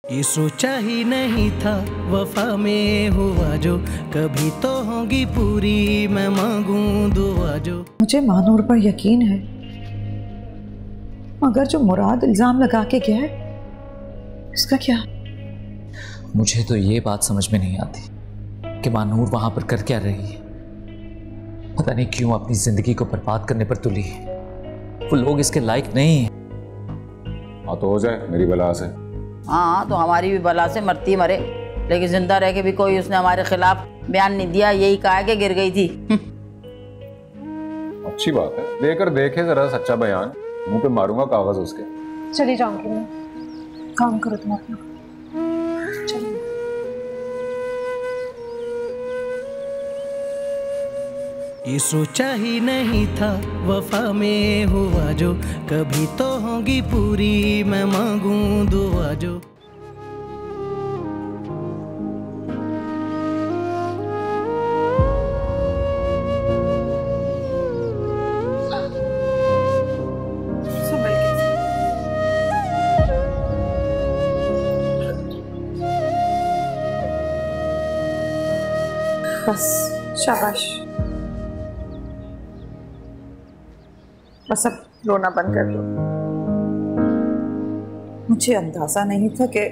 ये सोचा ही नहीं था वफा में हुआ जो, कभी तो होगी पूरी मैं मांगूं दुआ जो। मुझे मानूर पर यकीन है, मगर जो मुराद इल्जाम लगा के गया है इसका क्या? मुझे तो ये बात समझ में नहीं आती कि मानूर वहां पर कर क्या रही है। पता नहीं क्यों अपनी जिंदगी को बर्बाद करने पर तुली है। वो लोग इसके लायक नहीं है। हाँ तो हो जाए मेरी बला से। हाँ तो हमारी भी बला से मरती मरे, लेकिन जिंदा रह के भी कोई उसने हमारे खिलाफ बयान नहीं दिया, यही कहा कि गिर गई थी। अच्छी बात है, देकर देखे जरा सच्चा बयान, मुंह पे मारूंगा कागज उसके। चली जाऊंगी मैं, काम करो तुम अपना। चलो। ये सोचा ही नहीं था वफा में हुआ जो, कभी तो होगी पूरी मैं मांगूं दुआ जो। बस शाबाश, बस अब रोना बंद कर दो। मुझे अंदाजा नहीं था कि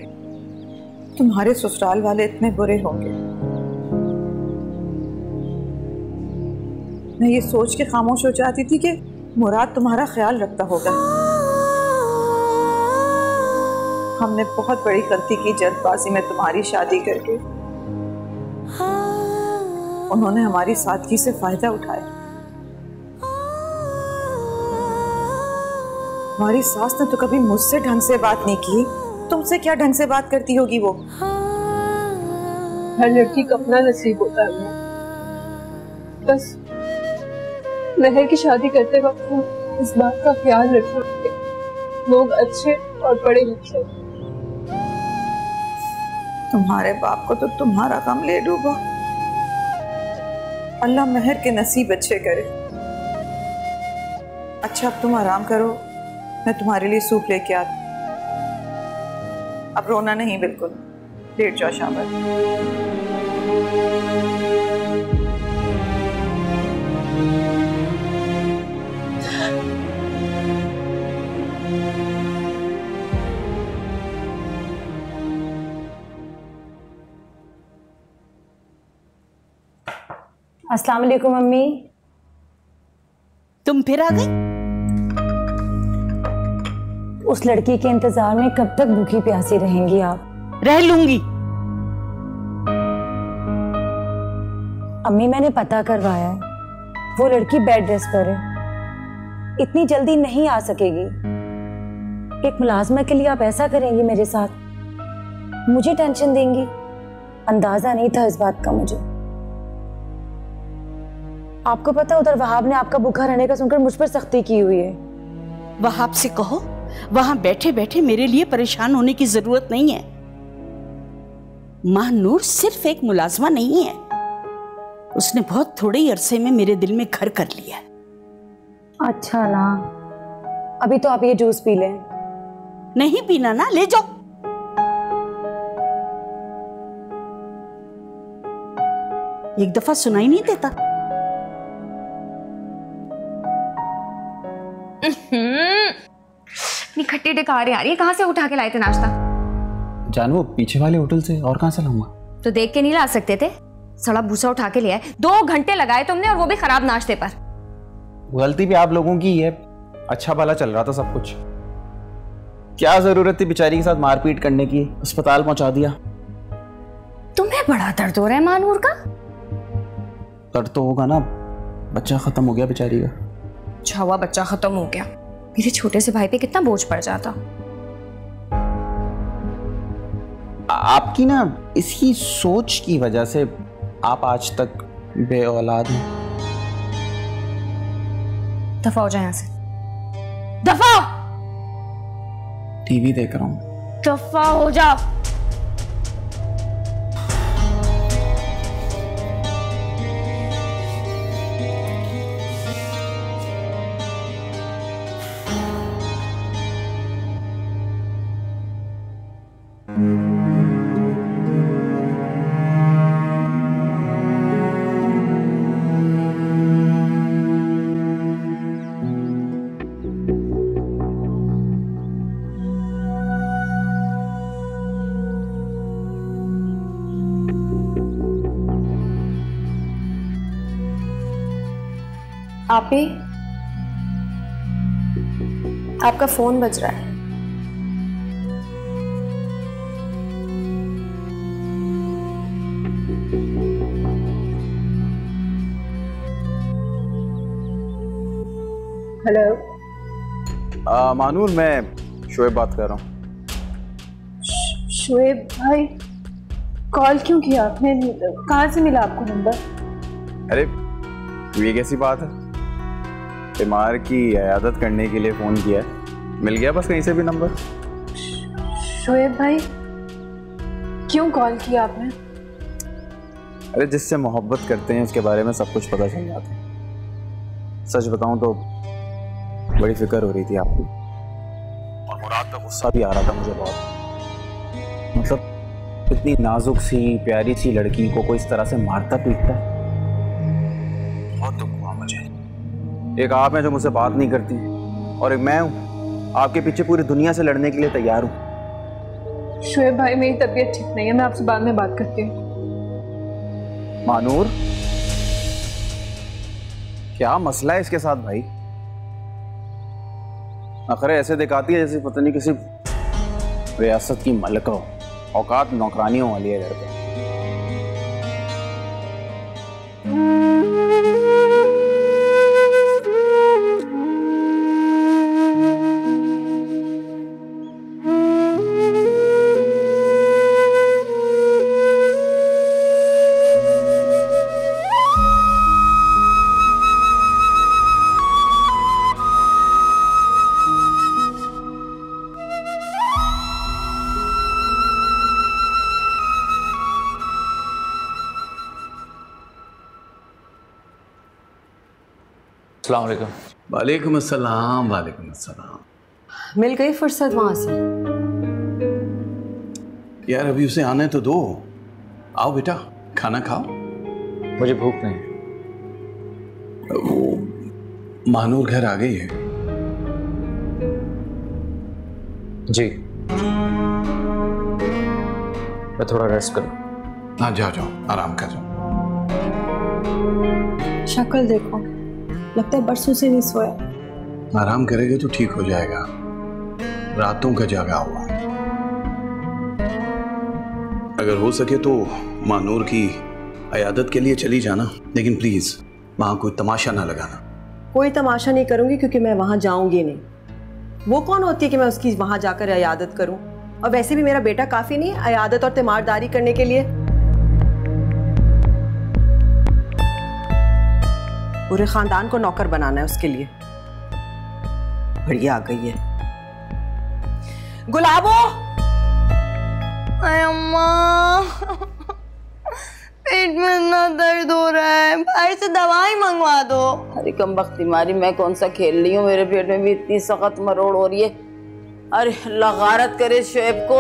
तुम्हारे ससुराल वाले इतने बुरे होंगे। मैं ये सोच के खामोश हो जाती थी कि मुराद तुम्हारा ख्याल रखता होगा। हमने बहुत बड़ी गलती की जल्दबाजी में तुम्हारी शादी करके। उन्होंने हमारी सादगी से फायदा उठाया। हमारी सास ने तो कभी मुझसे ढंग से बात नहीं की, तुमसे क्या ढंग से बात करती होगी वो? हर लड़की का अपना नसीब होता है। बस महर की शादी करते वक्त इस बात का ख्याल रखना कि लोग अच्छे और पढ़े लिखे। तुम्हारे बाप को तो तुम्हारा काम ले डूबा। अल्लाह महर के नसीब अच्छे करे। अच्छा अब तुम आराम करो, मैं तुम्हारे लिए सूप लेके आती। अब रोना नहीं, बिल्कुल लेट जाओ शाबाश। अस्सलाम वालेकुम मम्मी। तुम फिर आ गई? उस लड़की के इंतजार में कब तक भूखी प्यासी रहेंगी आप? रह लूंगी। अम्मी मैंने पता करवाया है, वो लड़की बेड रेस्ट पर है, इतनी जल्दी नहीं आ सकेगी। एक मुलाजमा के लिए आप ऐसा करेंगी मेरे साथ? मुझे टेंशन देंगी? अंदाजा नहीं था इस बात का मुझे। आपको पता उधर वहाब ने आपका भूखा रहने का सुनकर मुझ पर सख्ती की हुई है। वहाब से कहो वहां बैठे बैठे मेरे लिए परेशान होने की जरूरत नहीं है। मां नूर सिर्फ एक मुलाजमा नहीं है, उसने बहुत थोड़े ही अरसे में मेरे दिल में घर कर लिया। अच्छा ना, अभी तो आप ये जूस पी लें। नहीं पीना ना, ले जाओ। एक दफा सुनाई नहीं देता? इतनी खट्टी डकार यार, ये कहाँ से उठा के लाए थे नाश्ता? जानू पीछे वाले होटल से, और कहाँ से लाऊंगा? तो देख के नहीं ला सकते थे? सड़ा भूसा उठा के ले आए। 2 घंटे लगाए तुमने, और वो भी खराब नाश्ते पर। गलती भी आप लोगों की है। अच्छा भला चल रहा था सब कुछ, क्या जरूरत थी बेचारी के साथ मारपीट करने की? अस्पताल पहुंचा दिया। तुम्हें बड़ा दर्द हो रहा है मानूर का? दर्द तो होगा ना, बच्चा खत्म हो गया बेचारी का। अच्छा हुआ बच्चा खत्म हो गया, मेरे छोटे से भाई पे कितना बोझ पड़ जाता। आपकी ना इसकी सोच की वजह से आप आज तक बे औलाद हैं। दफा हो जाए यहां से, दफा। टीवी देख रहा हूं। दफा हो जाओ। Mm-hmm. आप ही, आपका फोन बज रहा है। हेलो मानूर, मैं शोएब बात कर रहा हूँ। शोएब भाई, कॉल क्यों किया आपने? कहाँ से मिला आपको नंबर? अरे ये कैसी बात है, बीमार की इयादत करने के लिए फोन किया है, मिल गया बस कहीं से भी नंबर। शोएब भाई, क्यों कॉल किया आपने? अरे जिससे मोहब्बत करते हैं उसके बारे में सब कुछ पता चल जाता है। सच बताऊं तो बड़ी फिक्र हो रही थी आपकी, और मुराद का गुस्सा भी आ रहा था मुझे बहुत। मतलब इतनी नाजुक सी प्यारी सी लड़की को कोई इस तरह से मारता पीटता है, बहुत दुख हुआ मुझे। एक आप हैं जो मुझसे बात नहीं करती, और एक मैं हूं आपके पीछे पूरी दुनिया से लड़ने के लिए तैयार हूं। शोएब भाई, मेरी तबीयत ठीक नहीं है, मैं आपसे बाद में बात करती हूँ। मानूर, क्या मसला है इसके साथ भाई? नखरे ऐसे दिखाती है जैसे पता नहीं किसी रियासत की मलका हो, औकात नौकरानियों वाली है घर पे। अस्सलाम वालेकुम। वालेकुम अस्सलाम। वालेकुम अस्सलाम। मिल गई फुर्सत वहां से? यार अभी उसे आने तो दो। आओ बेटा, खाना खाओ। मुझे भूख नहीं। वो महानूर घर आ गई है? जी, मैं थोड़ा रेस्ट करूं। हाँ जाओ जाओ, आराम कर जाओ। शक्ल देखो, लगता है बरसों से नहीं सोया। आराम करेगा तो ठीक हो जाएगा, रातों का जागा हुआ। अगर हो सके तो मानूर की इयादत के लिए चली जाना, लेकिन प्लीज वहां कोई तमाशा ना लगाना। कोई तमाशा नहीं करूंगी, क्योंकि मैं वहां जाऊंगी नहीं। वो कौन होती है कि मैं उसकी वहां जाकर इयादत करूं? और वैसे भी मेरा बेटा काफी नहीं इयादत और तीमारदारी करने के लिए। पूरे खानदान को नौकर बनाना है उसके लिए। बढ़िया आ गई है। गुलाबो, अम्मा पेट में इतना दर्द हो रहा है, बाहर से दवाई मंगवा दो। अरे कमबख्त बीमारी, मैं कौन सा खेल रही हूँ, मेरे पेट में भी इतनी सख्त मरोड़ हो रही है। अरे लगारत करे शोएब को।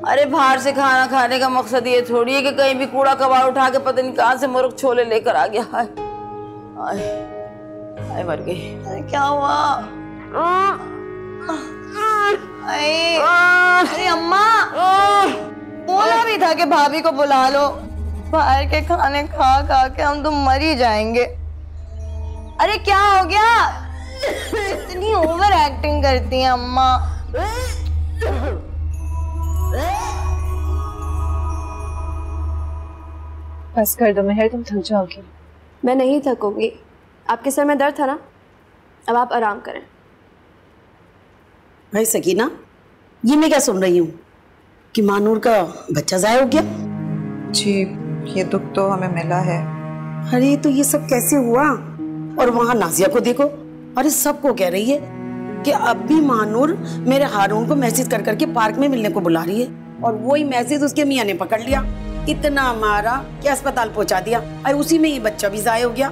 अरे बाहर से खाना खाने का मकसद ये थोड़ी है कि कहीं भी कूड़ा कबाड़ उठा के पता नहीं कहाँ से मुर्ग छोले लेकर आ गया। हाय हाय, मर गई। अरे क्या हुआ? अरे अम्मा, बोला भी था कि भाभी को बुला लो। बाहर के खाने खा खा के हम तो मर ही जाएंगे। अरे क्या हो गया? इतनी ओवर एक्टिंग करती हैं अम्मा। बस कर दो मेहर, तुम थक जाओगी। मैं नहीं थकूंगी, आपके सर में दर्द था ना, अब आप आराम करें। भाई सकीना, ये मैं क्या सुन रही हूँ कि मानूर का बच्चा ज़ाया हो गया? जी, ये दुख तो हमें मिला है। अरे तो ये सब कैसे हुआ? और वहाँ नाजिया को देखो, अरे सबको कह रही है कि अब भी मानूर मेरे हारून को मैसेज कर करके पार्क में मिलने को बुला रही है, और वही मैसेज उसके मियाँ ने पकड़ लिया, इतना मारा कि अस्पताल पहुंचा दिया, और उसी में ये बच्चा भी ज़ाया हो गया।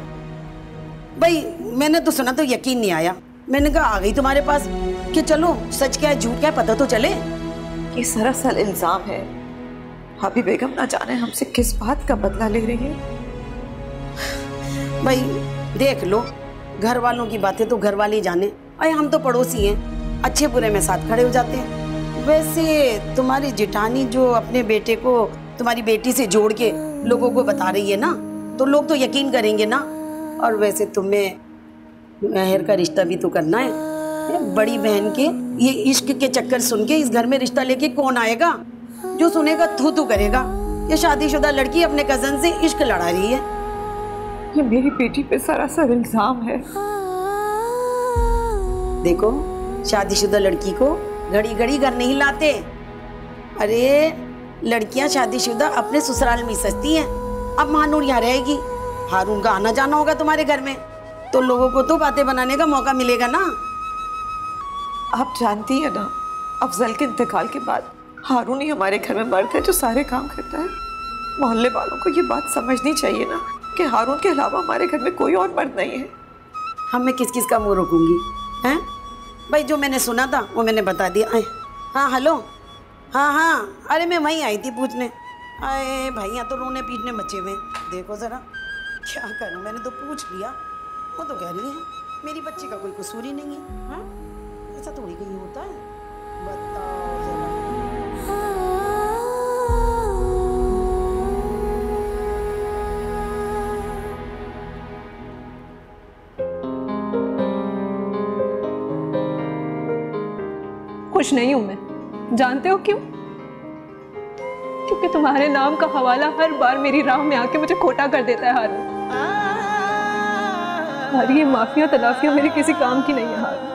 भाई मैंने तो सुना तो यकीन नहीं आया, मैंने कहा आ गई तुम्हारे पास कि चलो सच क्या है झूठ क्या है पता तो चले। ये सरासर इल्जाम है। भाभी बेगम ना जाने हमसे किस बात का बदला ले रही है। भाई देख लो, घर वालों की बातें तो घर वाले जाने, अरे हम तो पड़ोसी हैं, अच्छे बुरे में साथ खड़े हो जाते हैं। वैसे तुम्हारी जिठानी जो अपने बेटे को तुम्हारी बेटी से जोड़ के लोगों को बता रही है ना, तो लोग तो यकीन करेंगे ना। और वैसे तुम्हें महर का रिश्ता भी तो करना है। बड़ी बहन के ये इश्क के चक्कर सुन के इस घर में रिश्ता लेके कौन आएगा? जो सुनेगा थू थू करेगा। ये शादीशुदा लड़की अपने कजन से इश्क लड़ा रही है। ये मेरी बेटी पे सरासर इल्जाम है। देखो, शादीशुदा लड़की को घड़ी घड़ी घर नहीं लाते। अरे लड़कियां शादीशुदा अपने ससुराल में सजती हैं। अब महानूर यहाँ रहेगी, हारून का आना जाना होगा तुम्हारे घर में, तो लोगों को तो बातें बनाने का मौका मिलेगा ना। आप जानती है ना, अफजल के इंतकाल के बाद हारून ही हमारे घर में मर्द है जो सारे काम करता है। मोहल्ले वालों को ये बात समझनी चाहिए ना कि हारून के अलावा हमारे घर में कोई और मर्द नहीं है। हम मैं किस किस का मुंह रोकूंगी हैं? भाई जो मैंने सुना था वो मैंने बता दिया। हाँ हेलो, हाँ, अरे मैं वहीं आई थी पूछने। अरे भाई यहाँ तो रोने पीटने मचे हुए। देखो ज़रा क्या करूँ, मैंने तो पूछ लिया, वो तो कह रही है मेरी बच्ची का कोई कसूर ही नहीं है। हाँ, ऐसा थोड़ी कहीं होता है, बताओ ज़रा। खुश नहीं हूं मैं, जानते हो क्यों? क्योंकि तुम्हारे नाम का हवाला हर बार मेरी राह में आके मुझे खोटा कर देता है हारून। और ये माफिया तलाफिया मेरे किसी काम की नहीं है हारून।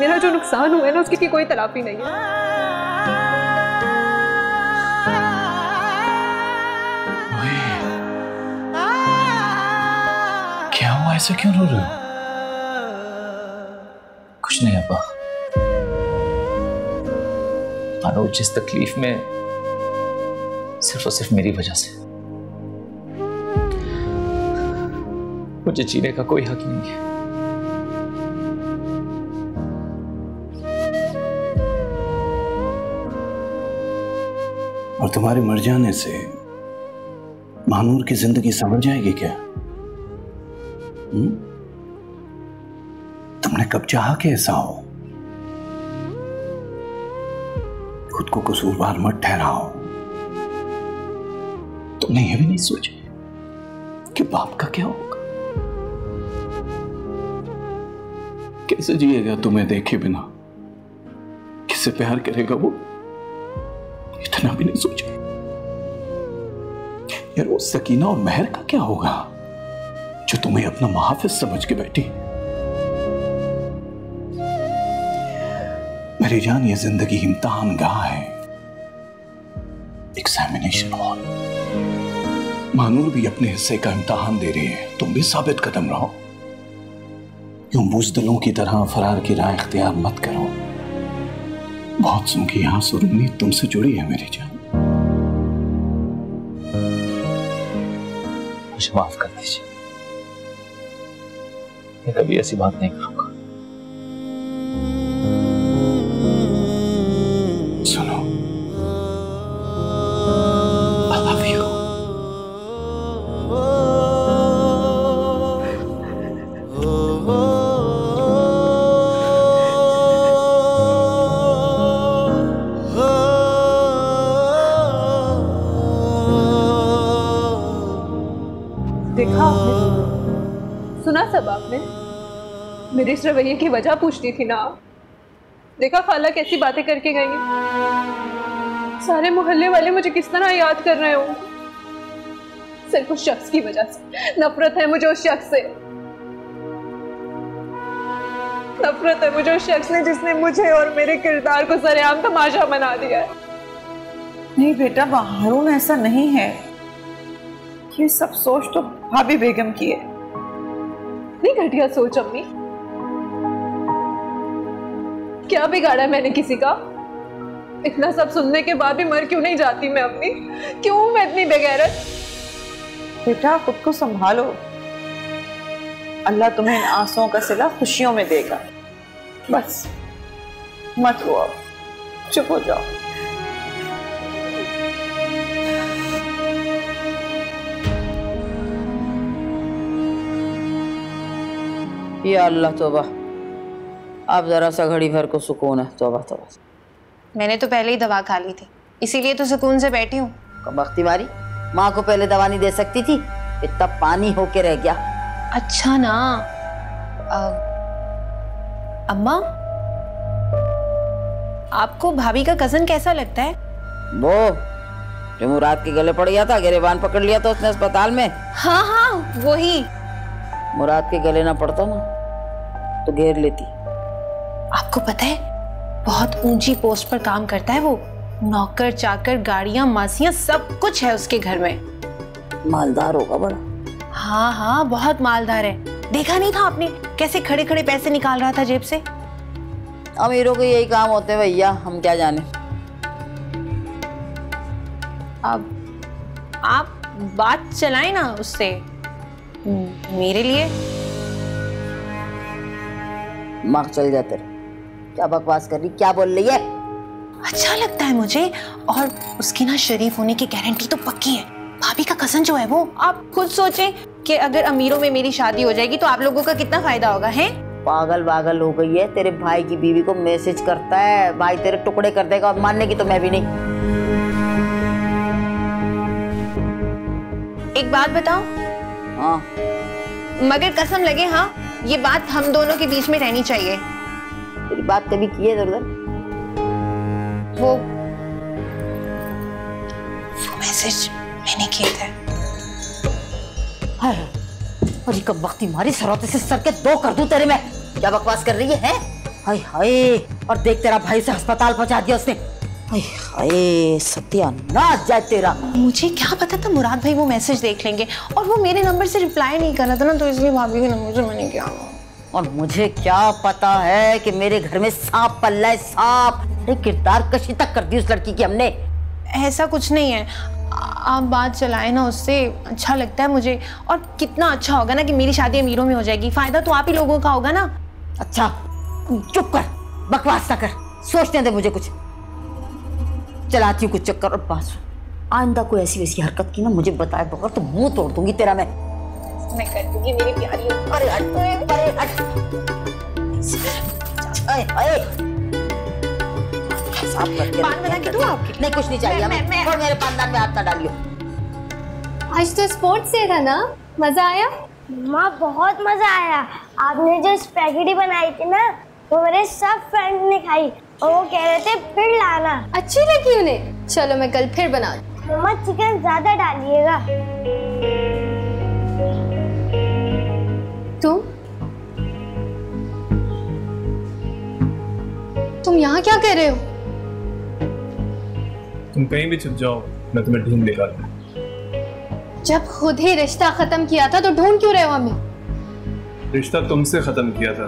मेरा जो नुकसान हुआ है ना, उसकी कोई तलाफी नहीं है। क्या हुआ, ऐसे क्यों रो रहे हो? कुछ नहीं अब्बा, मानो जिस तकलीफ में सिर्फ और सिर्फ मेरी वजह से, मुझे जीने का कोई हक नहीं है। और तुम्हारे मर जाने से महानूर की जिंदगी संभल जाएगी क्या? तुमने कब चाहा कि ऐसा हो? खुद को कसूरवार मत ठहराओ। तुमने यह भी नहीं सोचा कि बाप का क्या होगा, कैसे जिएगा तुम्हें देखे बिना, किससे प्यार करेगा वो, इतना भी नहीं सोचा। यार वो सकीना और महर का क्या होगा जो तुम्हें अपना मुहाफिज समझ के बैठी। मेरी जान, ये जिंदगी इम्तिहान गाह है, एग्जामिनेशन हॉल। महानूर भी अपने हिस्से का इम्तिहान दे रही है, तुम भी साबित कदम रहो। यूं बुज़दिलों की तरह फरार की राह इख्तियार मत करो। बहुत सुन की आस और उम्मीद तुमसे जुड़ी है मेरी जान। मुझे माफ कर दीजिए, मैं कभी ऐसी बात नहीं करूंगा। सुनो, I love you। देखा आपने, सुना सब आपने। मेरे इस रवैये की वजह पूछती थी ना आप। देखा खाला कैसी बातें करके गई हैं। सारे मोहल्ले वाले मुझे किस तरह याद कर रहे हो। सिर्फ उस शख्स की वजह से नफरत है मुझे, उस शख्स से नफरत है मुझे, उस शख्स ने जिसने मुझे और मेरे किरदार को सरेआम तमाशा बना दिया है। नहीं बेटा, हारून ऐसा नहीं है। ये सब सोच तो भाभी बेगम की है। नहीं घटिया सोच अम्मी। क्या बिगाड़ा है मैंने किसी का? इतना सब सुनने के बाद भी मर क्यों नहीं जाती मैं अपनी? क्यों मैं इतनी बेगैरत? बेटा खुद को संभालो, अल्लाह तुम्हें इन आंसुओं का सिला खुशियों में देगा। बस मत रो, अब चुप हो जाओ। या अल्लाह तौबा, आप जरा सा घड़ी भर को सुकून है। तौबा तौबा। मैंने तो पहले ही दवा खा ली थी, इसीलिए तो सुकून से बैठी हूँ। कबख्ती मारी, माँ को पहले दवा नहीं दे सकती थी? इतना पानी होके रह गया। अच्छा ना, अम्मा, आपको भाभी का कजन कैसा लगता है? वो जो मुराद के गले पड़ गया था, गिरेबान पकड़ लिया था उसने अस्पताल में। हाँ हाँ वही। मुराद के गले ना पड़ता ना तो घेर लेती। आपको पता है बहुत ऊंची पोस्ट पर काम करता है वो। नौकर चाकर, गाड़ियां, मासियां, सब कुछ है उसके घर में। मालदार होगा बड़ा। हाँ हाँ बहुत मालदार है। देखा नहीं था आपने कैसे खड़े खड़े पैसे निकाल रहा था जेब से? अमीरों के यही काम होते हैं भैया, हम क्या जाने। अब आप बात चलाएं ना उससे मेरे लिए। मार्क चल जाते। क्या बकवास कर रही, क्या बोल रही है? अच्छा लगता है मुझे, और उसकी ना शरीफ होने की गारंटी तो पक्की है। भाभी का कजन जो है वो, आप खुद सोचें कि अगर अमीरों में मेरी शादी हो जाएगी तो आप लोगों का कितना फायदा होगा। है पागल पागल हो गई है। तेरे भाई की बीवी को मैसेज करता है, भाई तेरे टुकड़े कर देगा, और मानने की तो मैं भी नहीं। एक बात बताओ। हाँ मगर कसम लगे, हाँ ये बात हम दोनों के बीच में रहनी चाहिए। तेरी बात कभी की है इधर? वो मैसेज मैंने किया था। और कब वक्त मारी सरौते से सर के दो कर दूं तेरे में। क्या बकवास कर रही है? हाय हाय, और देख तेरा भाई से अस्पताल पहुंचा दिया उसने। हाय हाय, सत्यानाश जाए तेरा। मुझे क्या पता था मुराद भाई वो मैसेज देख लेंगे, और वो मेरे नंबर से रिप्लाई नहीं कर रहा था ना, तो इसलिए भाभी के नंबर से मैंने किया। और मुझे क्या पता है कि मेरे घर में सांप पल्ला है, सांप। किरदार कशी तक कर दी उस लड़की की हमने। ऐसा कुछ नहीं है, आप बात चलाए ना उससे, अच्छा लगता है मुझे। और कितना अच्छा होगा ना कि मेरी शादी अमीरों में हो जाएगी। फायदा तो आप ही लोगों का होगा ना। अच्छा चुप कर, बकवास ना कर, सोचने दे मुझे कुछ। चलाती हूँ कुछ चक्कर। और बात आइंदा कोई ऐसी वैसी हरकत की ना मुझे बताए बगैर तो मुंह तोड़ दूंगी तेरा मैं कर दूंगी मेरी प्यारी। अरे हट, अरे हट। पान बना के दूं आपके? नहीं कुछ नहीं चाहिए हमें, और मेरे पानदान में हाथ ना डालियो। आज तो स्पोर्ट्स डे था ना, मजा आया? माँ बहुत मजा आया। आपने जो स्पैगेटी बनाई थी ना वो मेरे सब फ्रेंड ने खाई, और वो कह रहे थे फिर लाना। अच्छी लगी उन्हें? चलो मैं कल फिर बना दूं। मम्मा चिकन ज्यादा डालिएगा। तुम यहाँ क्या कर रहे हो? तुम कहीं भी छुप जाओ, मैं तुम्हें ढूंढ निकालूंगा। जब खुद ही रिश्ता खत्म किया था तो ढूंढ क्यों रहे हो हमें? रिश्ता तुमसे खत्म किया था,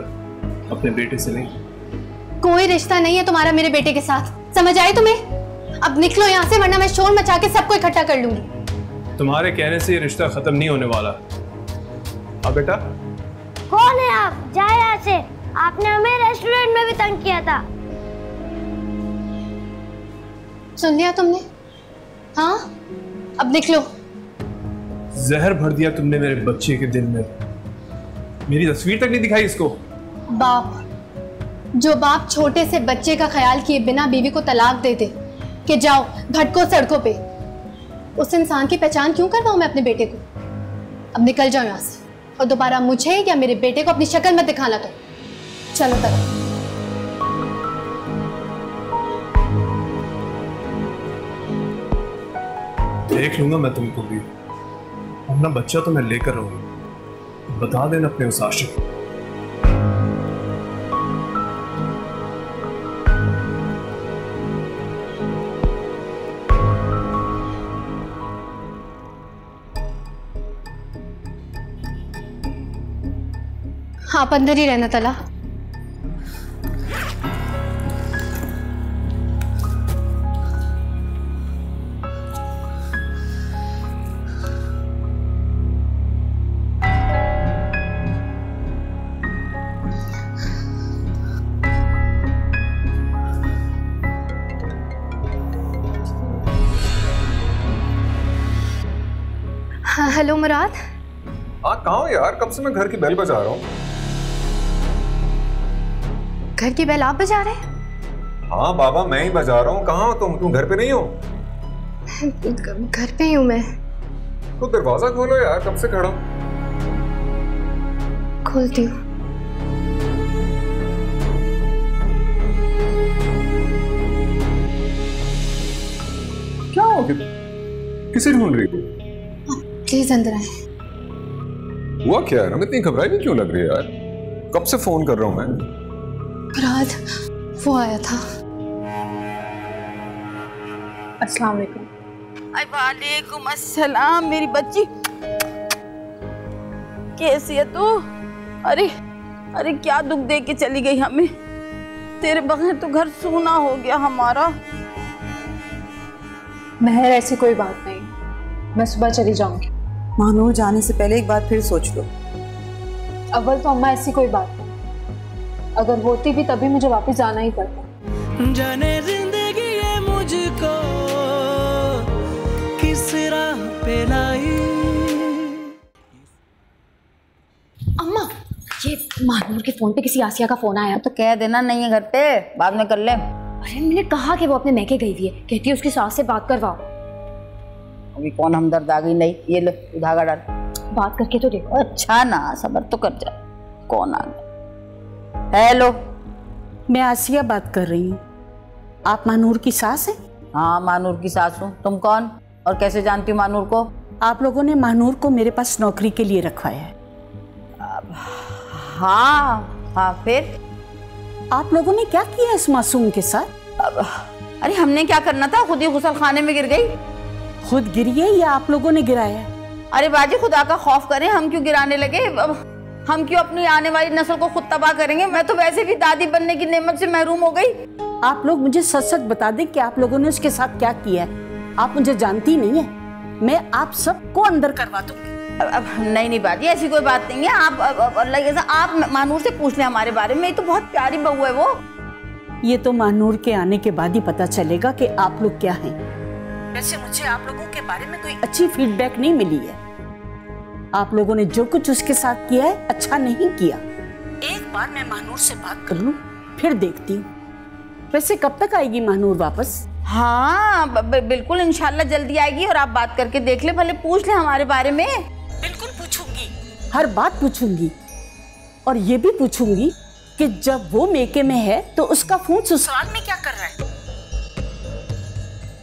अपने बेटे से नहीं। कोई रिश्ता नहीं है तुम्हारा मेरे बेटे के साथ, समझ आए तुम्हें? अब निकलो यहाँ से, वरना मैं शोर मचा के सबको इकट्ठा कर लूंगी। तुम्हारे कहने से ये रिश्ता खत्म नहीं होने वाला। अब बेटा कौन है आप? जाए यहाँ से। आपने हमें रेस्टोरेंट में भी तंग किया था। सुन लिया तुमने? हाँ अब निकलो। जहर भर दिया तुमने मेरे बच्चे के दिल में, मेरी तस्वीर तक नहीं दिखाई इसको। बाप, जो बाप छोटे से बच्चे का ख्याल किए बिना बीवी को तलाक दे दे कि जाओ भटको सड़कों पे, उस इंसान की पहचान क्यों करवाऊं मैं अपने बेटे को? अब निकल जाओ यहाँ से, और दोबारा मुझे या मेरे बेटे को अपनी शक्ल मत दिखाना। तो चलो तरफ। देख लूंगा मैं तुमको भी, अपना बच्चा तो मैं लेकर रहूंगा। बता देना अपने उस आशिक। आप अंदर ही रहना तला। हाँ हेलो मुराद। हाँ कहाँ हो यार? कब से मैं घर की बेल बजा रहा हूँ। घर की बेल आप बजा रहे हैं? हाँ बाबा मैं ही बजा रहा हूँ। कहाँ हो तुम घर पे नहीं हो? घर पे ही हूँ मैं। तो दरवाजा खोलो यार, कब से खड़ा। खोलती हूँ। बताओ कि किसे ढूंढ रही हो? प्लीज अंदर आए। हुआ क्या है? हम इतनी घबराई भी क्यों लग रही है यार? कब से फोन कर रहा हूं मैं। मुराद वो आया था। अस्सलाम वालेकुम। वालेकुम अस्सलाम मेरी बच्ची, कैसी है तू? अरे अरे क्या दुख दे के चली गई हमें, तेरे बगैर तो घर सूना हो गया हमारा। महर ऐसी कोई बात नहीं, मैं सुबह चली जाऊंगी। मानूर जाने से पहले एक बार फिर सोच लो। अव्वल तो अम्मा ऐसी कोई बात नहीं, अगर होती भी तभी मुझे वापस जाना ही पड़ता। जाने जिंदगी ये मुझको किस राह पे लाई। अम्मा ये महानूर के फोन पे किसी आसिया का फोन आया। तो कह देना नहीं है घर पे, बाद में कर ले। अरे मैंने कहा कि वो अपने मैके गई हुई है, कहती है उसकी सास से बात करवाओ। अभी कौन हमदर्द आ गई? नहीं ये लो धागा डाल, बात करके तो देखो। अच्छा ना सबर तो कर जा। कौन आ गया? हेलो, मैं आसिया बात कर रही हूँ। आप मानूर की सास हैं? हाँ मानूर की सास हूँ। तुम कौन और कैसे जानती हो मानूर को? आप लोगों ने मानूर को मेरे पास नौकरी के लिए रखवाया है। हाँ हाँ, फिर आप लोगों ने क्या किया इस मासूम के साथ? अरे हमने क्या करना था, खुद ही गुसल खाने में गिर गई। खुद गिरी है या आप लोगों ने गिराया? अरे बाजी खुदा का खौफ करें, हम क्यों गिराने लगे? हम क्यों अपनी आने वाली नस्ल को खुद तबाह करेंगे? मैं तो वैसे भी दादी बनने की नेमत से महरूम हो गई। आप लोग मुझे सच सच बता दें कि आप लोगों ने उसके साथ क्या किया है। आप मुझे जानती नहीं है, मैं आप सबको अंदर करवा दूंगी। नहीं बाजी ऐसी कोई बात नहीं है। आप मानूर से पूछ लें हमारे बारे में, तो बहुत प्यारी बहू है वो। ये तो मानूर के आने के बाद ही पता चलेगा कि आप लोग क्या हैं। वैसे मुझे आप लोगों के बारे में कोई अच्छी फीडबैक नहीं मिली है। आप लोगों ने जो कुछ उसके साथ किया है अच्छा नहीं किया। एक बार मैं मानूर से बात कर लूं, फिर देखती हूँ। वैसे कब तक आएगी मानूर वापस? हाँ बिल्कुल इंशाल्लाह जल्दी आएगी, और आप बात करके देख ले, भले पूछ ले हमारे बारे में। बिल्कुल पूछूंगी, हर बात पूछूंगी, और ये भी पूछूंगी कि जब वो मेके में है तो उसका फोन ससुराल में क्या कर रहा है।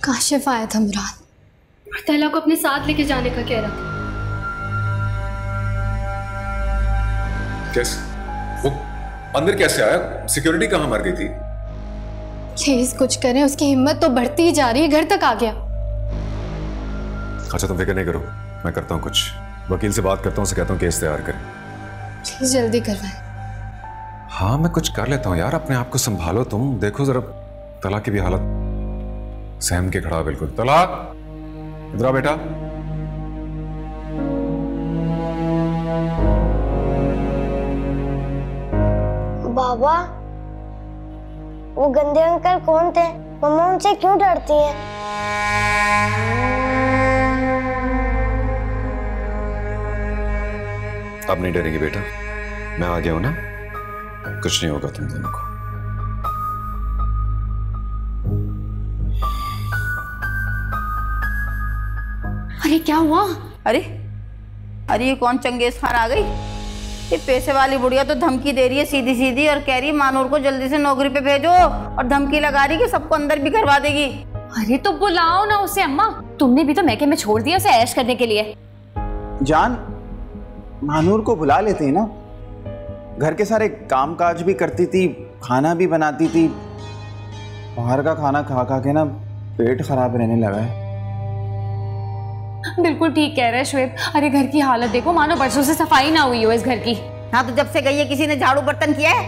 काशिफ आया था मुराद, तैला को अपने साथ लेके जाने का कह रहा था। कैसे वो अंदर कैसे आया? सिक्योरिटी कहाँ मर गई थी? प्लीज कुछ करें, उसकी हिम्मत तो बढ़ती ही जा रही है, घर तक आ गया। अच्छा तुम फिक्र नहीं करो, मैं करता हूँ कुछ, वकील से बात करता हूँ, उसे कहता हूँ केस तैयार करें। प्लीज जल्दी करवाएं। हाँ मैं कुछ कर लेता हूँ यार, अपने आप को संभालो तुम। देखो जरा तला की भी हालत सहम के खड़ा बिल्कुल। तलाक इधर आ बेटा। बाबा वो गंदे अंकल कौन थे? मम्मा उनसे क्यों डरती हैं? अब नहीं डरेगी बेटा, मैं आ गया हूं ना, कुछ नहीं होगा तुम दोनों को। अरे क्या हुआ? अरे अरे ये कौन चंगेज खान आ गई? ये पैसे वाली बुढ़िया तो धमकी दे रही है सीधी सीधी, और कह रही है मानूर को जल्दी से नौकरी पे भेजो, और धमकी लगा रही कि सबको अंदर भी करवा देगी। अरे तो बुलाओ ना उसे अम्मा, तुमने भी तो मैके में छोड़ दिया उसे ऐश करने के लिए। जान मानूर को बुला लेते हैं ना, घर के सारे कामकाज भी करती थी, खाना भी बनाती थी। बाहर का खाना खा खा के ना पेट खराब रहने लगा है। बिल्कुल ठीक कह रहे हैं शुएब। अरे घर की हालत देखो, मानो बरसों से सफाई ना हुई हो इस घर की। हाँ तो जब से गई है किसी ने झाड़ू बर्तन किया है?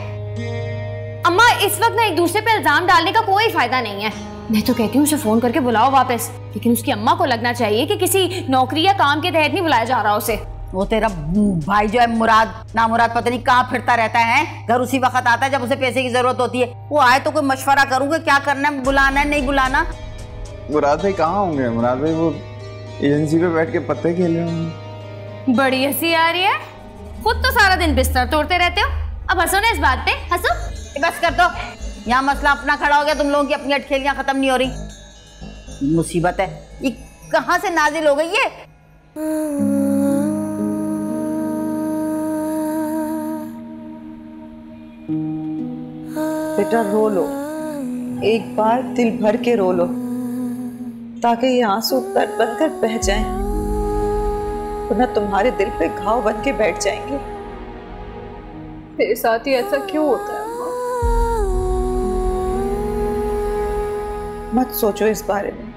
अम्मा इस वक्त ना एक दूसरे पे इल्जाम डालने का कोई फायदा नहीं है। मैं तो कहती हूँ उसे फोन करके बुलाओ वापस, लेकिन उसकी अम्मा को लगना चाहिए कि किसी नौकरी या काम के तहत नहीं बुलाया जा रहा उसे। वो तेरा भाई जो है मुराद ना मुराद पता नहीं कहाँ फिरता रहता है, घर उसी वक्त आता है जब उसे पैसे की जरूरत होती है। वो आए तो कोई मशवरा करूँगा क्या करना है, बुलाना है नहीं बुलाना। मुराद भाई कहाँ होंगे? मुराद भाई वो एजेंसी पे बैठ के पत्ते खेल रहे होंगे। बड़ी हंसी आ रही है, खुद तो सारा दिन बिस्तर तोड़ते रहते हो, अब हंसो ना इस बात पे, हंसो। बस कर दो, यहाँ मसला अपना खड़ा हो गया, तुम लोगों की अपनी अटखेलियां खत्म नहीं हो रही। मुसीबत है, ये कहाँ से नाजिल हो गई है? बेटा रो लो, एक बार दिल भर के रो लो, ताकि ये आंसू दर्द बनकर बह जाएं, वरना तुम्हारे दिल पे घाव बन के बैठ जाएंगे। मेरे साथ ही ऐसा क्यों होता है अम्मा? मत सोचो इस बारे में,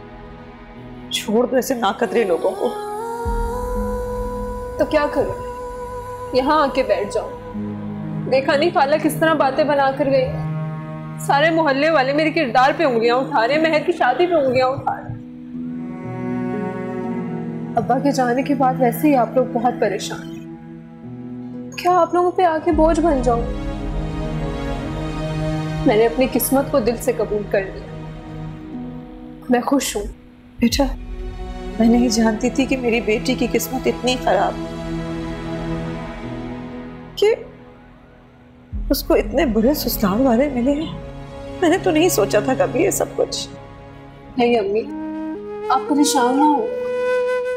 छोड़ दो ऐसे नाकदरे लोगों को। तो क्या करूं? यहाँ आके बैठ जाऊं? देखा नहीं खाला किस तरह बातें बना कर गई। सारे मोहल्ले वाले मेरे किरदार पे उंगलियां उठा रहे, महर की शादी पे उंगलियां उठा रहे। अब्बा के जाने के बाद वैसे ही आप लोग बहुत परेशान हैं। क्या आप लोगों पे आके बोझ बन जाऊं? मैंने अपनी किस्मत को दिल से कबूल कर लिया, मैं खुश हूं। बेटा, मैं नहीं जानती थी कि मेरी बेटी की किस्मत इतनी खराब कि उसको इतने बुरे ससुराल वाले मिले हैं। मैंने तो नहीं सोचा था कभी ये सब कुछ। नहीं अम्मी, आप परेशान ना हो,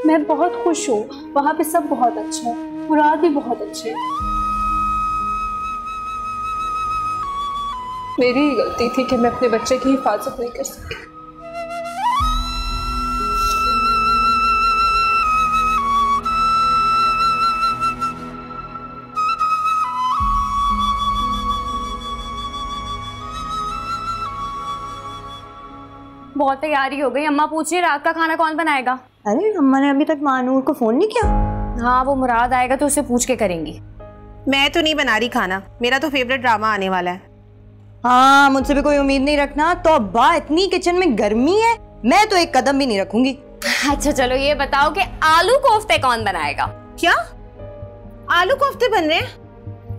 मैं बहुत खुश हूँ। वहां पे सब बहुत अच्छा है, मुराद भी बहुत अच्छे है। मेरी ही गलती थी कि मैं अपने बच्चे की हिफाजत नहीं कर सकी। बहुत तैयारी हो गई। अम्मा पूछ रही रात का खाना कौन बनाएगा? अरे अम्मा ने अभी तक मानूर को फोन नहीं किया? हाँ, वो मुराद आएगा तो उसे पूछ के करेंगी। मैं तो नहीं बना रही खाना, मेरा तो फेवरेट ड्रामा आने वाला है। हाँ, मुझसे भी कोई उम्मीद नहीं रखना। तो अब्बा, इतनी किचन में गर्मी है, मैं तो एक कदम भी नहीं रखूंगी। अच्छा चलो ये बताओ कि आलू कोफ्ते कौन बनाएगा? क्या आलू कोफ्ते बन रहे हैं?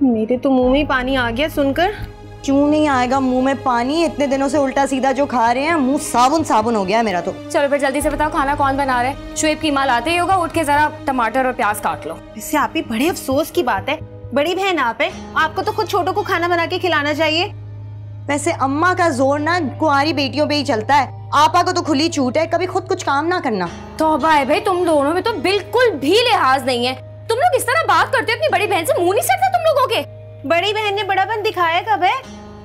मेरे तो मुंह में पानी आ गया सुनकर। क्यों नहीं आएगा मुंह में पानी? इतने दिनों से उल्टा सीधा जो खा रहे हैं, मुंह साबुन साबुन हो गया है मेरा तो। चलो फिर जल्दी से बताओ खाना कौन बना रहा है? शुएब कीमा लाते ही होगा, उठ के जरा टमाटर और प्याज काट लो। इससे आप ही बड़े अफसोस की बात है, बड़ी बहन आप है, आपको तो खुद छोटों को खाना बना के खिलाना चाहिए। वैसे अम्मा का जोर ना कुंवारी बेटियों पे ही चलता है, आपा को तो खुली छूट है, कभी खुद कुछ काम ना करना। तौबा है भाई, तुम दोनों में तो बिल्कुल भी लिहाज नहीं है। तुम लोग इस तरह बात करते हो, अपनी बड़ी बहन से मुंह नहीं सटता तुम लोगों के? बड़ी बहन ने बड़ापन दिखाया कब है?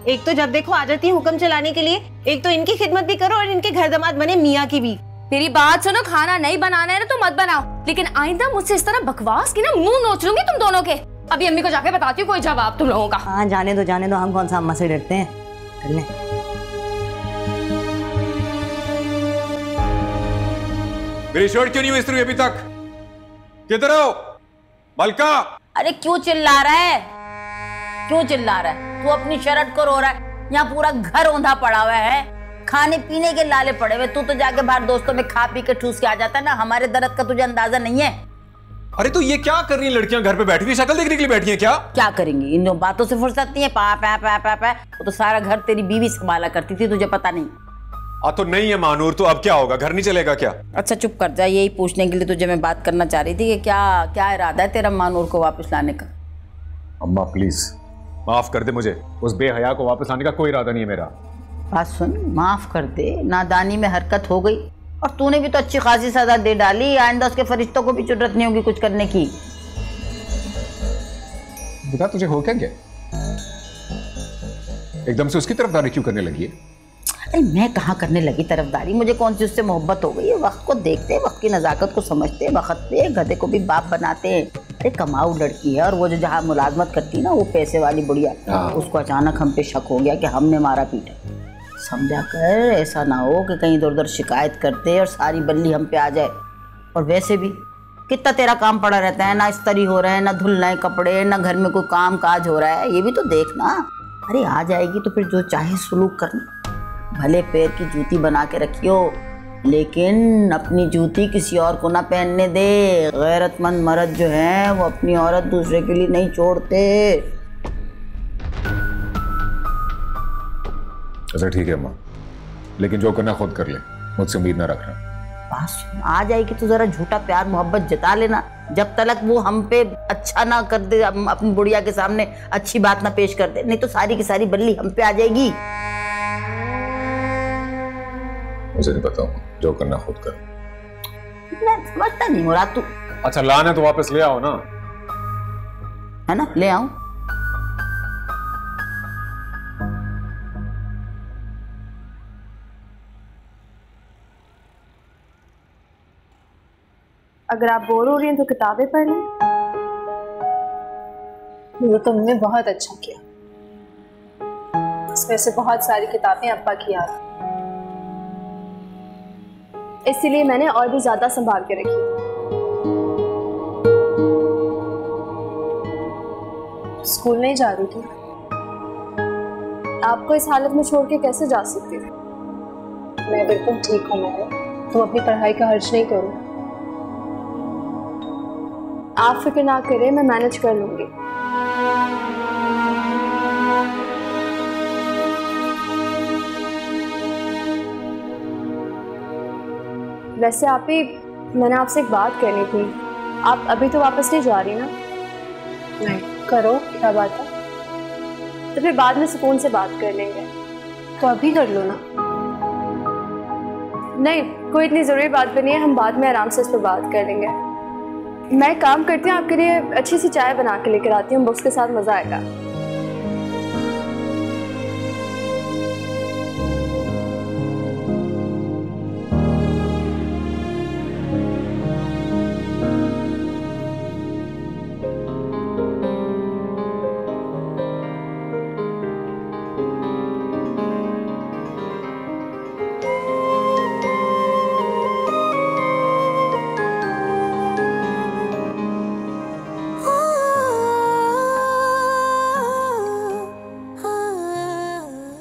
एक तो जब देखो आ जाती है हुक्म चलाने के लिए, एक तो इनकी खिदमत भी करो और इनके घर दामाद बने मियाँ की भी। मेरी बात सुनो, खाना नहीं बनाना है ना तो मत बनाओ, लेकिन आइंदा मुझसे इस तरह बकवास की ना मुंह नोच लूंगी तुम दोनों के। अभी अम्मी को जाके बताती हूँ कोई जवाब तुम लोगों का। हाँ जाने दो, हम कौन सा अम्मा से डरते हैं। कर ले। मेरी शर्ट क्यों नहीं इस्त्री हुई अभी तक? किधर हो मलका? अरे क्यों चिल्ला रहा है? क्यों चिल्ला रहा है? तू अपनी शर्ट को रो रहा है, यहाँ पूरा घर औंधा पड़ा हुआ है, खाने पीने के लाले पड़े हुए। तू तो जाके बाहर दोस्तों में खा पी के ठूस के आ जाता है ना, हमारे दर्द का तुझे अंदाजा नहीं है। अरे तो ये क्या कर रही हैं लड़कियां? घर पे बैठी हुई शक्ल देखने के लिए बैठी हैं क्या? क्या करेंगी? इन बातों से फुर्सत नहीं है। पा पा पा पा पा, वो तो सारा घर तेरी बीवी संभाला करती थी, तुझे पता नहीं। तो नहीं है मानूर, तो अब क्या होगा? घर नहीं चलेगा क्या? अच्छा चुप कर जा, यही पूछने के लिए तुझे मैं बात करना चाह रही थी कि क्या इरादा है तेरा मानूर को वापस लाने का? अम्मा प्लीज माफ कर दे मुझे, उस बेहया को वापस लाने का कोई इरादा नहीं है मेरा। बात सुन, माफ कर दे, नादानी में हरकत हो गई और तूने भी तो अच्छी खासी सजा दे डाली। आइंदा उसके फरिश्तों को भी जरूरत नहीं होगी कुछ करने की। बता तुझे हो क्या गया? एकदम से उसकी तरफदारी क्यों करने लगी है? अरे मैं कहाँ करने लगी तरफदारी, मुझे कौन सी उससे मोहब्बत हो गई है। वक्त को देखते, वक्त की नज़ाकत को समझते, वक्त पे गधे को भी बाप बनाते हैं। अरे कमाऊ लड़की है, और वो जो जहाँ मुलाजमत करती है ना, वो पैसे वाली बुढ़िया, उसको अचानक हम पे शक हो गया कि हमने मारा पीटा। समझा कर, ऐसा ना हो कि कहीं इधर उधर शिकायत करते और सारी बल्ली हम पे आ जाए। और वैसे भी कितना तेरा काम पड़ा रहता है, ना इस्त्री हो रहा है, ना धुलना है कपड़े, ना घर में कोई काम काज हो रहा है, ये भी तो देखना। अरे आ जाएगी तो फिर जो चाहे सुलूक करना, भले पैर की जूती बना के रखियो, लेकिन अपनी जूती किसी और को ना पहनने दे। गैरतमंद मर्द जो है वो अपनी औरत दूसरे के लिए नहीं छोड़ते। अच्छा ठीक है अम्मा, लेकिन जो करना खुद कर ले, मुझसे उम्मीद ना रखना। बस आ जाएगी तो जरा झूठा प्यार मोहब्बत जता लेना, जब तक वो हम पे अच्छा ना कर दे, अपनी बुढ़िया के सामने अच्छी बात ना पेश कर दे, नहीं तो सारी की सारी बल्ली हम पे आ जाएगी। मुझे नहीं पता, जो करना खुद कर। समझता नहीं हो रहा तू। अच्छा लाना तो वापस ले आओ ना, है ना? ले आओ। अगर आप बोर हो रही हैं तो किताबें पढ़ लें। ये तो तुमने बहुत अच्छा किया। इसमें से बहुत सारी किताबें अब्बा की याद, इसीलिए मैंने और भी ज्यादा संभाल के रखी। स्कूल नहीं जा रही थी? आपको इस हालत में छोड़ के कैसे जा सकती थी? मैं बिल्कुल ठीक हूँ मैं, तुम अपनी पढ़ाई का खर्च नहीं करो। आप फिक्र ना करें, मैं मैनेज कर लूंगी। वैसे आप ही, मैंने आपसे एक बात करनी थी। आप अभी तो वापस नहीं जा रही ना? नहीं। करो, क्या बात है? तो फिर बाद में सुकून से बात कर लेंगे। तो अभी कर लो ना। नहीं, कोई इतनी ज़रूरी बात भी नहीं है, हम बाद में आराम से इस पर बात कर लेंगे। मैं काम करती हूँ, आपके लिए अच्छी सी चाय बना के लेकर आती हूँ, बुक्स के साथ मज़ा आएगा।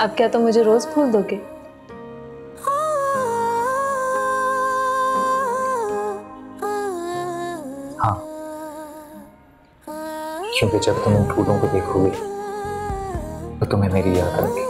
अब क्या तुम मुझे रोज फूल दोगे? हाँ, क्योंकि जब तुम इन फूलों को देखोगे तो तुम्हें मेरी याद आएगी।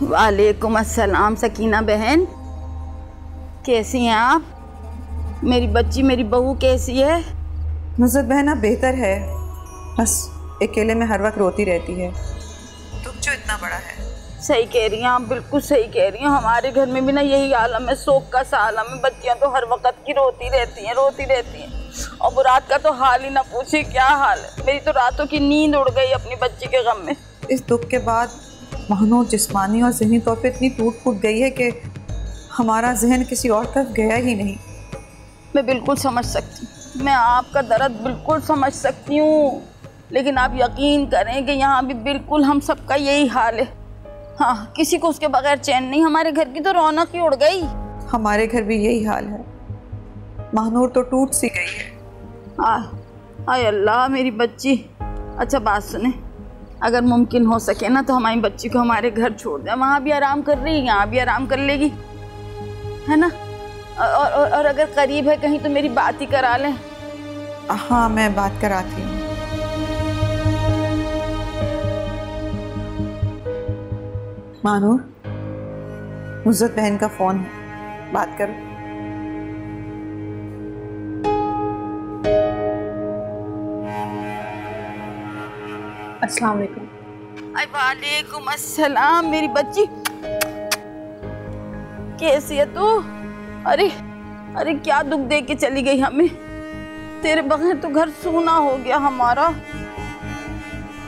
वालेकुम अस्सलाम सकीना बहन, कैसी हैं आप? मेरी बच्ची, मेरी बहू कैसी है? नुसरत बहन अब बेहतर है, बस अकेले में हर वक्त रोती रहती है। दुख जो इतना बड़ा है। सही कह रही हैं आप, बिल्कुल सही कह रही हैं। हमारे घर में भी ना यही आलम है, शोक का सा आलम है। बच्चियाँ तो हर वक्त की रोती रहती हैं। और मुराद का तो हाल ही ना पूछे, क्या हाल है। मेरी तो रातों की नींद उड़ गई अपनी बच्ची के गम में। इस दुख के बाद महानूर जिस्मानी और ज़हनी तौर पे इतनी टूट फूट गई है कि हमारा जहन किसी और तरफ गया ही नहीं। मैं बिल्कुल समझ सकती हूँ, मैं आपका दर्द बिल्कुल समझ सकती हूँ, लेकिन आप यकीन करें कि यहाँ भी बिल्कुल हम सबका यही हाल है। हाँ, किसी को उसके बगैर चैन नहीं। हमारे घर की तो रौनक ही उड़ गई। हमारे घर भी यही हाल है, महानूर तो टूट सी गई है। हाय अल्लाह, मेरी बच्ची। अच्छा बात सुने, अगर मुमकिन हो सके ना तो हमारी बच्ची को हमारे घर छोड़ दें। वहाँ भी आराम कर रही है, यहाँ भी आराम कर लेगी, है ना? और अगर करीब है कहीं तो मेरी बात ही करा लें। हाँ, मैं बात कराती हूँ। मानूर, नुसरत बहन का फोन है, बात करो। अस्सलाम वालेकुम। वालेकुम अस्सलाम मेरी बच्ची, कैसी है तू? अरे क्या दुख दे के चली गई हमें। तेरे बगैर तो घर सूना हो गया हमारा।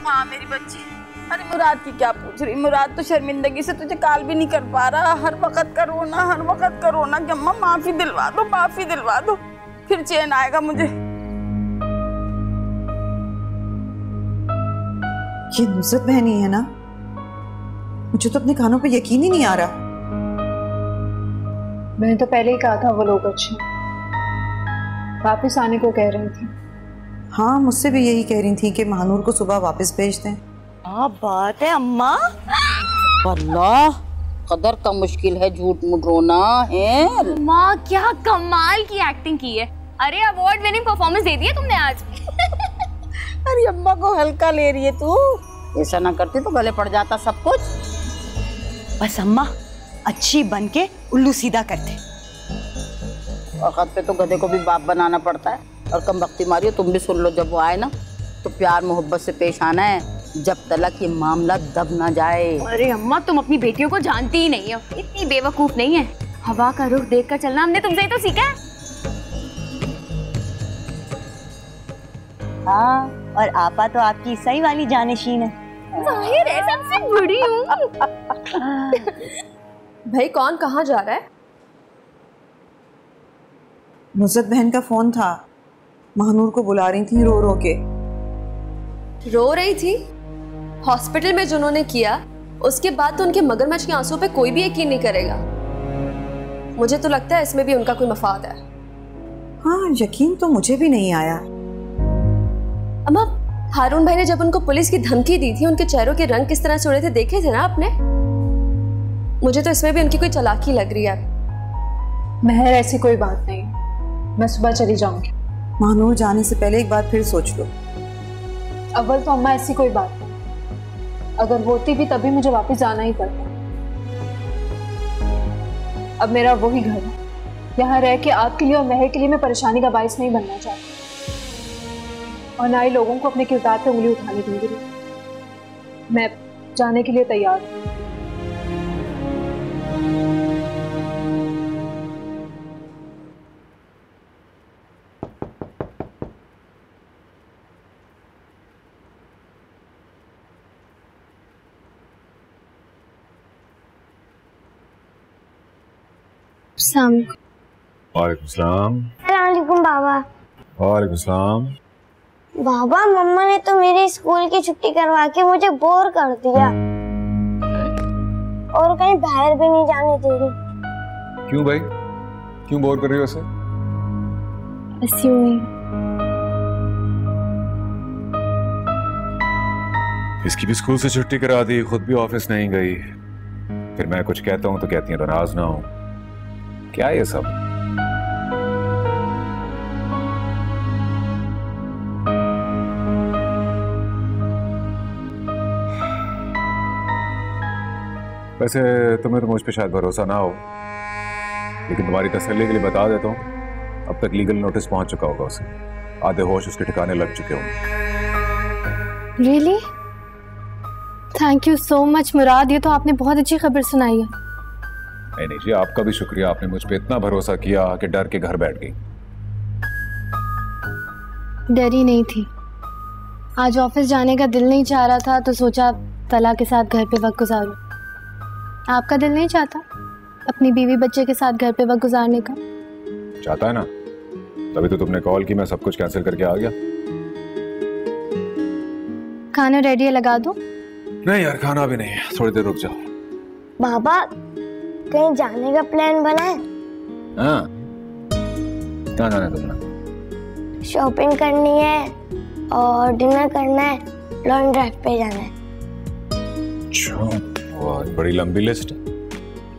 हाँ मेरी बच्ची। अरे मुराद की क्या पूछ रही? मुराद तो शर्मिंदगी से तुझे कॉल भी नहीं कर पा रहा। हर वक्त का रोना कि अम्मा माफी दिलवा दो, फिर चैन आएगा मुझे। ये नुसरत बहन ही है ना? मुझे तो अपने कानों पे यकीन ही नहीं आ रहा। मैंने तो पहले ही कहा था वो लोग अच्छे, वापस आने को कह रही थी। हाँ, मुझसे भी यही कह रही थी कि महानूर को सुबह वापस भेज दें। क्या बात है अम्मा, अल्लाह कदर का मुश्किल है झूठ मूठ रोना है। माँ क्या कमाल की एक्टिंग की है। अरे अवार्ड विनिंग परफॉर्मेंस दे दी है तुमने आज। अरे अम्मा को हल्का ले रही है तू। ऐसा ना करती तो गले पड़ जाता सब कुछ। बस अम्मा अच्छी बन के उल्लू सीधा करते। वक्त पे तो गधे को भी बाप बनाना पड़ता है। और कम वक्ती मारियो, तुम भी सुन लो, जब वो आए ना तो प्यार मोहब्बत से पेश आना है, जब तक ये मामला दब ना जाए। अरे अम्मा, तुम अपनी बेटियों को जानती ही नहीं हो, इतनी बेवकूफ नहीं है। हवा का रुख देखकर चलना हमने तुमसे ही तो सीखा है। हाँ, और आपा तो आपकी सही वाली जानशीन है। जाहिर है, सबसे बड़ी हूँ। भाई कौन कहाँ जा रहा है? नुसरत बहन का फोन था, महानूर को बुला रही थी रो रो के। रो रही थी? हॉस्पिटल में जिन्होंने किया उसके बाद तो उनके मगरमच्छ के आंसू पे कोई भी यकीन नहीं करेगा। मुझे तो लगता है इसमें भी उनका कोई मफाद है। हाँ, यकीन तो मुझे भी नहीं आया। अम्मा, हारून भाई ने जब उनको पुलिस की धमकी दी थी, उनके चेहरों के रंग किस तरह से उड़े थे, देखे थे ना आपने? मुझे तो इसमें भी उनकी कोई चालाकी लग रही है। महर, ऐसी कोई बात नहीं, मैं सुबह चली जाऊंगी। महानूर जाने से पहले एक बार फिर सोच लो। अव्वल तो अम्मा ऐसी कोई बात नहीं, अगर होती भी तभी मुझे वापस जाना ही पड़ता। अब मेरा वही घर है, यहाँ रह के आपके लिए और महर के लिए मैं परेशानी का बाइस नहीं बनना चाहती, और ना ही लोगों को अपने किरदार पे उंगली उठाने दूंगी। मैं जाने के लिए तैयार हूँ। वालेकुम सलाम। अस्सलामुअलैकुम बाबा। वालेकुम सलाम। बाबा, मम्मा ने तो मेरी स्कूल की छुट्टी करवा के मुझे बोर कर दिया और कहीं बाहर भी नहीं जाने दे रही। क्यों भाई, क्यों बोर कर रही हो उसे? ऐसी हुई। इसकी भी स्कूल से छुट्टी करा दी, खुद भी ऑफिस नहीं गई, फिर मैं कुछ कहता हूँ तो कहती है नाराज ना हो। क्या ये सब? वैसे तुम्हें तो मुझ पे शायद भरोसा ना हो, लेकिन तुम्हारी तसल्ली के लिए बता देता हूँ, अब तक लीगल नोटिस पहुंच चुका होगा उसे, आधे होश उसके ठिकाने लग चुके होंगे। Really? Thank you so much Murad, ये तो आपने बहुत अच्छी खबर सुनाई है। नहीं जी, आपका भी शुक्रिया, आपने मुझ पे इतना भरोसा किया कि डर के घर बैठ गई। डरी नहीं थी, आज ऑफिस जाने का दिल नहीं चाह रहा था तो सोचा तला के साथ घर पे वक्त गुजारूं। आपका दिल नहीं चाहता अपनी बीवी बच्चे के साथ घर पे वक्त गुजारने का? चाहता है ना, तभी तो तुमने कॉल की, मैं सब कुछ कैंसिल करके आ गया। खाना रेडी है, लगा दूं? नहीं यार, खाना भी नहीं, थोड़ी देर रुक जाओ। बाबा, कहीं जाने का प्लान बना है? हाँ, कहाँ जाना है तुमने? शॉपिंग करनी है और डिनर करना है, लॉन्ग ड्राइव पे जाना है। वाह, बड़ी लंबी लिस्ट है।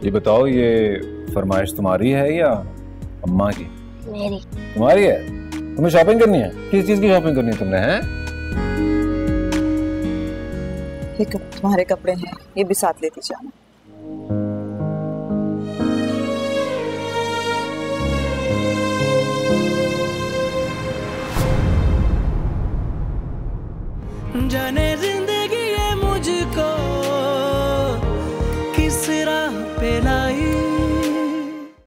ये बताओ, ये फरमाइश तुम्हारी है या अम्मा की? मेरी। तुम्हारी है? तुम्हें शॉपिंग करनी है? किस चीज की शॉपिंग करनी है तुमने? हैं? ये तुम्हारे कपड़े हैं, ये भी साथ लेती जाना। जाने